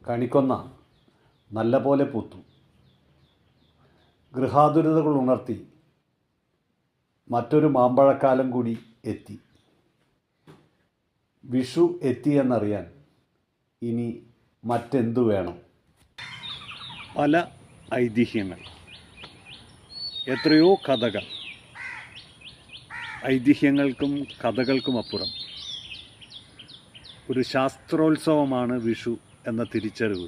കണിക്കൊന്ന നല്ല പോലെ പൂത്തു. ഗൃഹാതുരതകൾ ഉണർത്തി മറ്റൊരു മാമ്പഴക്കാലം കൂടി എത്തി. വിഷു എത്തിയെന്നറിയാൻ ഇനി മറ്റെന്തു വേണം? പല ഐതിഹ്യങ്ങൾ, എത്രയോ കഥകൾ. ഐതിഹ്യങ്ങൾക്കും കഥകൾക്കുമപ്പുറം ഒരു ശാസ്ത്രോത്സവമാണ് വിഷു എന്ന തിരിച്ചറിവ്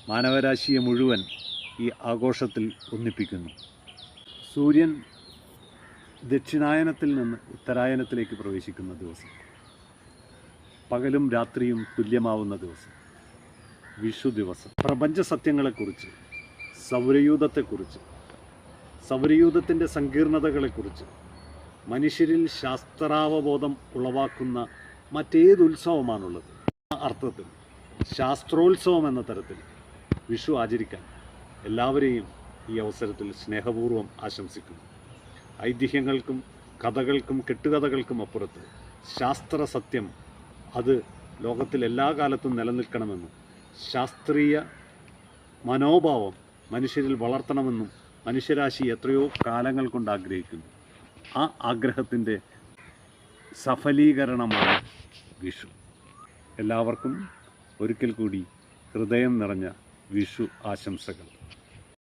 മാനവരാശിയെ മുഴുവൻ ഈ ആഘോഷത്തിൽ ഒന്നിപ്പിക്കുന്നു. സൂര്യൻ ദക്ഷിണായനത്തിൽ നിന്ന് ഉത്തരായനത്തിലേക്ക് പ്രവേശിക്കുന്ന ദിവസം, പകലും രാത്രിയും തുല്യമാവുന്ന ദിവസം, വിഷു ദിവസം. പ്രപഞ്ച സത്യങ്ങളെക്കുറിച്ച്, സൗരയൂഥത്തെക്കുറിച്ച്, സൗരയൂഥത്തിൻ്റെ സങ്കീർണതകളെക്കുറിച്ച് മനുഷ്യരിൽ ശാസ്ത്രാവബോധം ഉളവാക്കുന്ന മറ്റേത് ഉത്സവമാണുള്ളത്? ആ അർത്ഥത്തിൽ ശാസ്ത്രോത്സവം എന്ന തരത്തിൽ വിഷു ആചരിക്കാൻ എല്ലാവരെയും ഈ അവസരത്തിൽ സ്നേഹപൂർവ്വം ആശംസിക്കുന്നു. ഐതിഹ്യങ്ങൾക്കും കഥകൾക്കും കെട്ടുകഥകൾക്കും അപ്പുറത്ത് ശാസ്ത്ര സത്യം അത് ലോകത്തിൽ എല്ലാ കാലത്തും നിലനിൽക്കണമെന്നും ശാസ്ത്രീയ മനോഭാവം മനുഷ്യരിൽ വളർത്തണമെന്നും മനുഷ്യരാശി എത്രയോ കാലങ്ങൾ കൊണ്ട് ആഗ്രഹിക്കുന്നു. ആ ആഗ്രഹത്തിൻ്റെ സഫലീകരണമാണ് വിഷു. എല്ലാവർക്കും ഒരിക്കൽ കൂടി ഹൃദയം നിറഞ്ഞ വിഷു ആശംസകൾ.